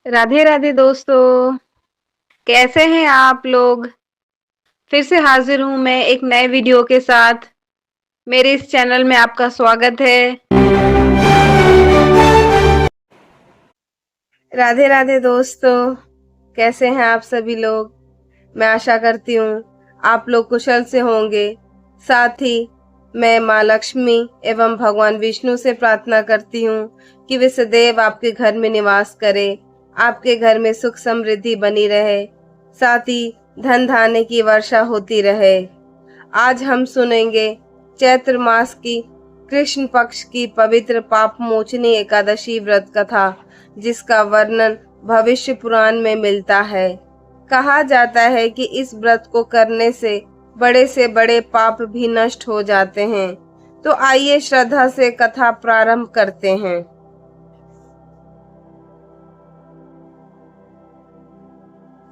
राधे राधे दोस्तों। कैसे हैं आप लोग? फिर से हाजिर हूं मैं एक नए वीडियो के साथ। मेरे इस चैनल में आपका स्वागत है। राधे राधे दोस्तों, कैसे हैं आप सभी लोग? मैं आशा करती हूँ आप लोग कुशल से होंगे। साथ ही मैं माँ लक्ष्मी एवं भगवान विष्णु से प्रार्थना करती हूँ कि वे सदैव आपके घर में निवास करें, आपके घर में सुख समृद्धि बनी रहे, साथ ही धन धान्य की वर्षा होती रहे। आज हम सुनेंगे चैत्र मास की कृष्ण पक्ष की पवित्र पाप मोचनी एकादशी व्रत कथा, जिसका वर्णन भविष्य पुराण में मिलता है। कहा जाता है कि इस व्रत को करने से बड़े पाप भी नष्ट हो जाते हैं। तो आइए श्रद्धा से कथा प्रारंभ करते हैं।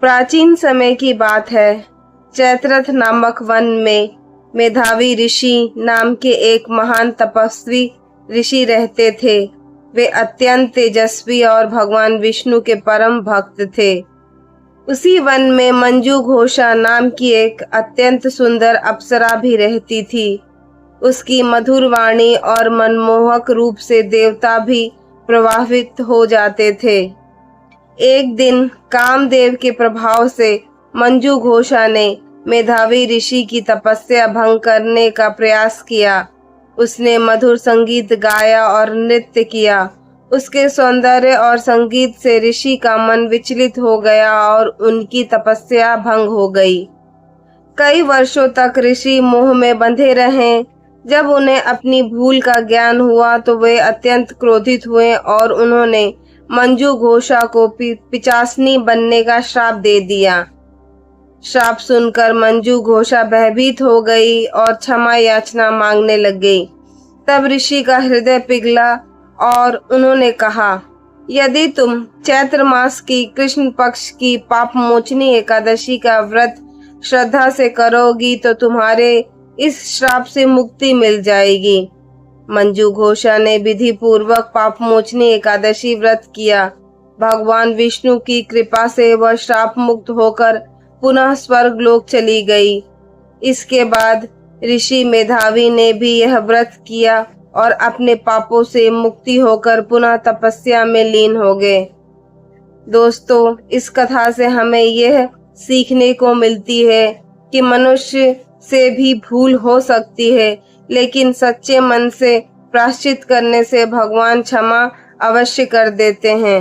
प्राचीन समय की बात है। चैत्रथ नामक वन में मेधावी ऋषि नाम के एक महान तपस्वी ऋषि रहते थे। वे अत्यंत तेजस्वी और भगवान विष्णु के परम भक्त थे। उसी वन में मंजू घोषा नाम की एक अत्यंत सुंदर अप्सरा भी रहती थी। उसकी मधुर वाणी और मनमोहक रूप से देवता भी प्रभावित हो जाते थे। एक दिन कामदेव के प्रभाव से मंजू घोषा ने मेधावी ऋषि की तपस्या भंग करने का प्रयास किया। उसने मधुर संगीत गाया और नृत्य किया। उसके सौंदर्य और संगीत से ऋषि का मन विचलित हो गया और उनकी तपस्या भंग हो गई। कई वर्षों तक ऋषि मोह में बंधे रहे। जब उन्हें अपनी भूल का ज्ञान हुआ तो वे अत्यंत क्रोधित हुए और उन्होंने मंजू घोषा को पिचासनी बनने का श्राप दे दिया। श्राप सुनकर मंजू घोषा भयभीत हो गई और क्षमा याचना मांगने लग गई। तब ऋषि का हृदय पिघला और उन्होंने कहा, यदि तुम चैत्र मास की कृष्ण पक्ष की पाप मोचनी एकादशी का व्रत श्रद्धा से करोगी तो तुम्हारे इस श्राप से मुक्ति मिल जाएगी। मंजू घोषा ने विधि पूर्वक पाप मोचनी एकादशी व्रत किया। भगवान विष्णु की कृपा से वह श्राप मुक्त होकर पुनः स्वर्ग लोक चली गई। इसके बाद ऋषि मेधावी ने भी यह व्रत किया और अपने पापों से मुक्ति होकर पुनः तपस्या में लीन हो गए। दोस्तों, इस कथा से हमें यह सीखने को मिलती है कि मनुष्य से भी भूल हो सकती है, लेकिन सच्चे मन से प्रायश्चित करने से भगवान क्षमा अवश्य कर देते हैं।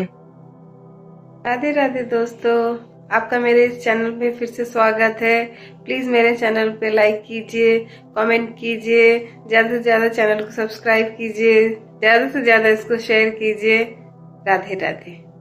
राधे राधे दोस्तों, आपका मेरे इस चैनल पे फिर से स्वागत है। प्लीज मेरे चैनल पे लाइक कीजिए, कमेंट कीजिए, ज्यादा से ज्यादा चैनल को सब्सक्राइब कीजिए, ज्यादा से ज्यादा इसको शेयर कीजिए। राधे राधे।